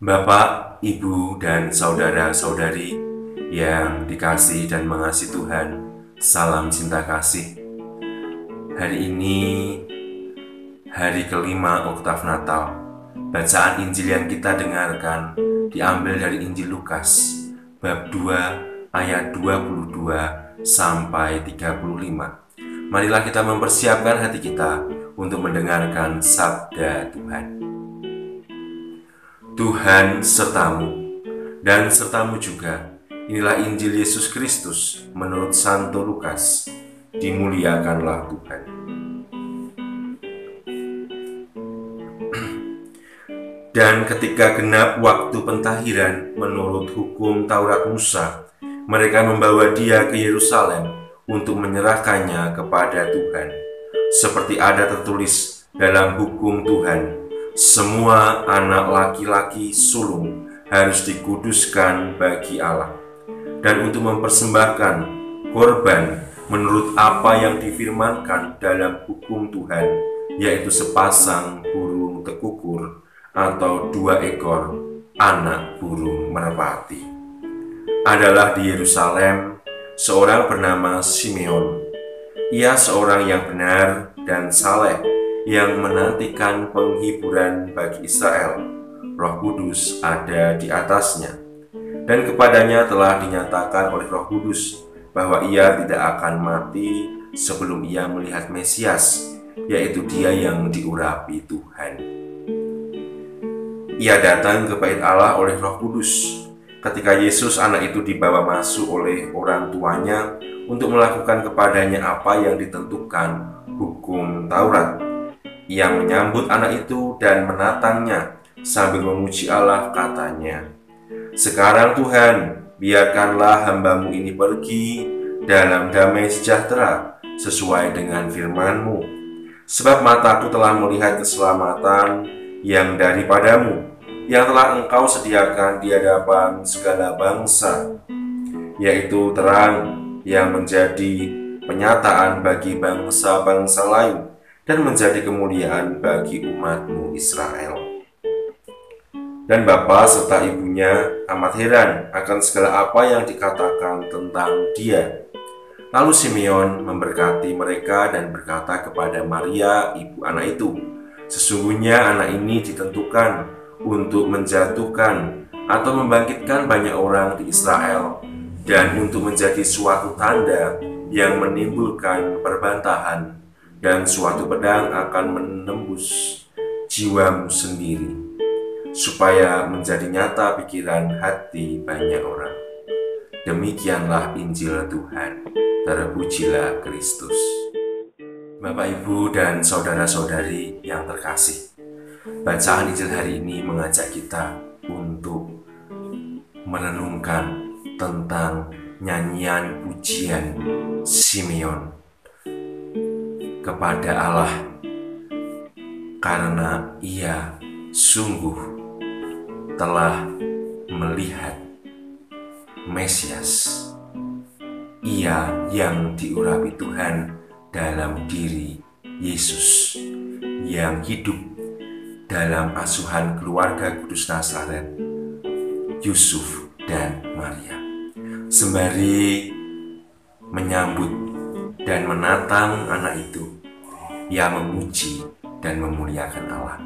Bapak, Ibu, dan saudara-saudari yang dikasihi dan mengasihi Tuhan, salam cinta kasih. Hari ini hari kelima Oktav Natal. Bacaan Injil yang kita dengarkan diambil dari Injil Lukas bab 2 ayat 22 sampai 35. Marilah kita mempersiapkan hati kita untuk mendengarkan sabda Tuhan. Tuhan sertamu, dan sertamu juga. Inilah Injil Yesus Kristus menurut Santo Lukas. Dimuliakanlah Tuhan. Dan ketika genap waktu pentahiran menurut hukum Taurat Musa, mereka membawa dia ke Yerusalem untuk menyerahkannya kepada Tuhan. Seperti ada tertulis dalam hukum Tuhan, semua anak laki-laki sulung harus dikuduskan bagi Allah, dan untuk mempersembahkan korban menurut apa yang difirmankan dalam hukum Tuhan, yaitu sepasang burung tekukur atau 2 ekor anak burung merpati. Adalah di Yerusalem seorang bernama Simeon. Ia seorang yang benar dan saleh, yang menantikan penghiburan bagi Israel. Roh Kudus ada di atasnya, dan kepadanya telah dinyatakan oleh Roh Kudus bahwa ia tidak akan mati sebelum ia melihat Mesias, yaitu Dia yang diurapi Tuhan. Ia datang ke bait Allah oleh Roh Kudus. Ketika Yesus anak itu dibawa masuk oleh orang tuanya untuk melakukan kepadanya apa yang ditentukan hukum Taurat, ia menyambut anak itu dan menatangnya sambil memuji Allah, katanya, "Sekarang Tuhan, biarkanlah hamba-Mu ini pergi dalam damai sejahtera sesuai dengan firman-Mu. Sebab mataku telah melihat keselamatan yang daripada-Mu, yang telah Engkau sediakan di hadapan segala bangsa, yaitu terang yang menjadi penyataan bagi bangsa-bangsa lain, dan menjadi kemuliaan bagi umat-Mu Israel." Dan bapa serta ibunya amat heran akan segala apa yang dikatakan tentang dia. Lalu Simeon memberkati mereka dan berkata kepada Maria, ibu anak itu, "Sesungguhnya anak ini ditentukan untuk menjatuhkan atau membangkitkan banyak orang di Israel, dan untuk menjadi suatu tanda yang menimbulkan perbantahan, dan suatu pedang akan menembus jiwamu sendiri, supaya menjadi nyata pikiran hati banyak orang." Demikianlah Injil Tuhan. Terpujilah Kristus. Bapak, Ibu, dan saudara-saudari yang terkasih, bacaan Injil hari ini mengajak kita untuk merenungkan tentang nyanyian pujian Simeon kepada Allah, karena ia sungguh telah melihat Mesias, ia yang diurapi Tuhan dalam diri Yesus, yang hidup dalam asuhan keluarga kudus Nazaret, Yusuf dan Maria. Sembari menyambut dan menatang anak itu, ia memuji dan memuliakan Allah.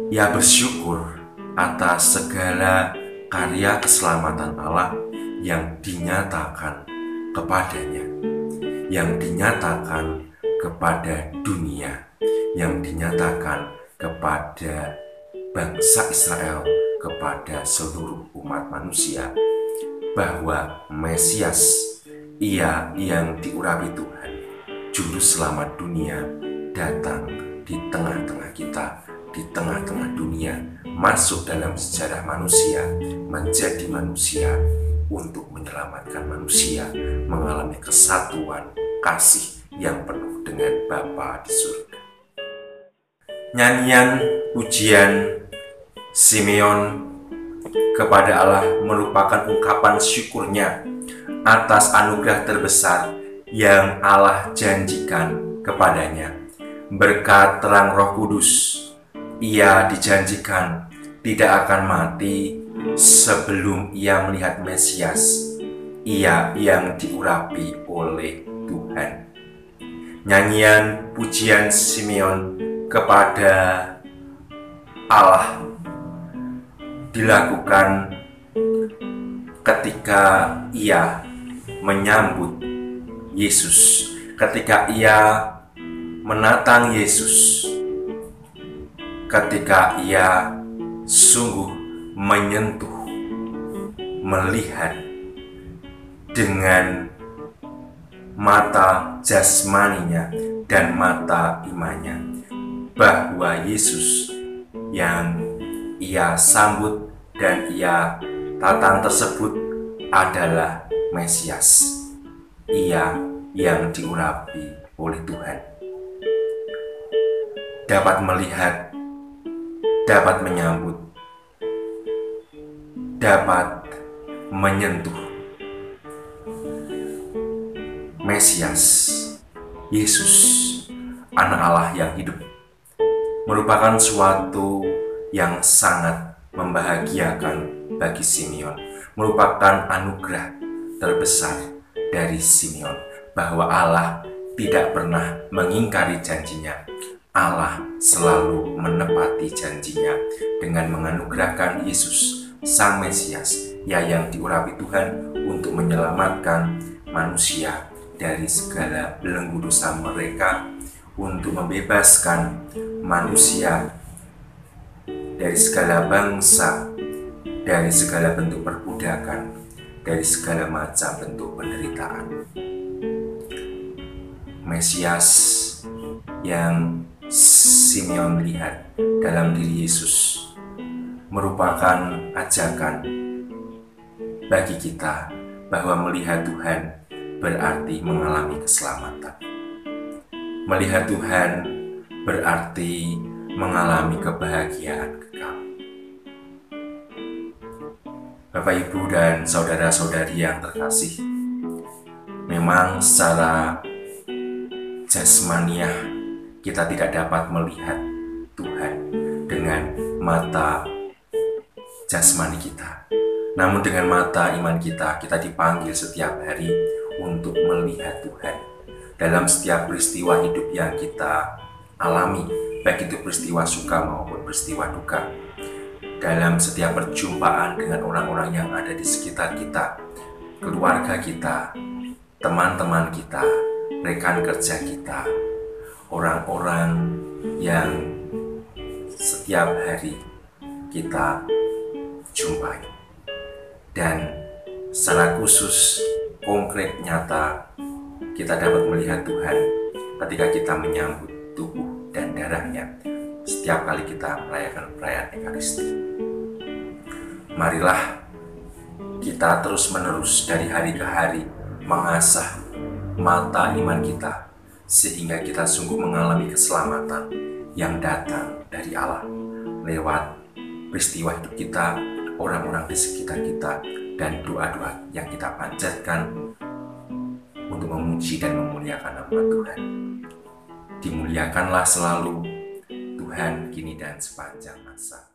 Ia bersyukur atas segala karya keselamatan Allah yang dinyatakan kepadanya, yang dinyatakan kepada dunia, yang dinyatakan kepada bangsa Israel, kepada seluruh umat manusia, bahwa Mesias, ia yang diurapi Tuhan, juru selamat dunia, datang di tengah-tengah kita, di tengah-tengah dunia, masuk dalam sejarah manusia, menjadi manusia untuk menyelamatkan manusia, mengalami kesatuan kasih yang penuh dengan Bapa di surga. Nyanyian pujian Simeon kepada Allah merupakan ungkapan syukurnya atas anugerah terbesar yang Allah janjikan kepadanya. Berkat terang Roh Kudus, ia dijanjikan tidak akan mati sebelum ia melihat Mesias, ia yang diurapi oleh Tuhan. Nyanyian pujian Simeon kepada Allah dilakukan ketika ia menyambut Yesus, ketika ia menatang Yesus, ketika ia sungguh menyentuh, melihat dengan mata jasmaninya dan mata imannya bahwa Yesus yang ia sambut dan ia tatang tersebut adalah Mesias, ia yang diurapi oleh Tuhan. Dapat melihat, dapat menyambut, dapat menyentuh Mesias, Yesus, Anak Allah yang hidup, merupakan suatu yang sangat membahagiakan bagi Simeon, merupakan anugerah terbesar dari Simeon, bahwa Allah tidak pernah mengingkari janjinya. Allah selalu menepati janjinya dengan menganugerahkan Yesus, Sang Mesias, yang diurapi Tuhan untuk menyelamatkan manusia dari segala belenggu dosa mereka, untuk membebaskan manusia dari segala bangsa, dari segala bentuk perbudakan, dari segala macam bentuk penderitaan. Mesias yang Simeon lihat dalam diri Yesus merupakan ajakan bagi kita bahwa melihat Tuhan berarti mengalami keselamatan. Melihat Tuhan berarti mengalami kebahagiaan kekal. Bapak, Ibu, dan saudara-saudari yang terkasih, memang secara jasmaniah kita tidak dapat melihat Tuhan dengan mata jasmani kita. Namun dengan mata iman kita, kita dipanggil setiap hari untuk melihat Tuhan dalam setiap peristiwa hidup yang kita alami, baik itu peristiwa suka maupun peristiwa duka. Dalam setiap perjumpaan dengan orang-orang yang ada di sekitar kita, keluarga kita, teman-teman kita, rekan kerja kita, orang-orang yang setiap hari kita jumpai. Dan secara khusus, konkret, nyata, kita dapat melihat Tuhan ketika kita menyambut tubuh dan darahnya setiap kali kita merayakan perayaan Ekaristi. Marilah kita terus-menerus dari hari ke hari mengasah mata iman kita, sehingga kita sungguh mengalami keselamatan yang datang dari Allah lewat peristiwa hidup kita, orang-orang di sekitar kita, dan doa-doa yang kita panjatkan untuk memuji dan memuliakan nama Tuhan. Dimuliakanlah selalu Tuhan kini dan sepanjang masa.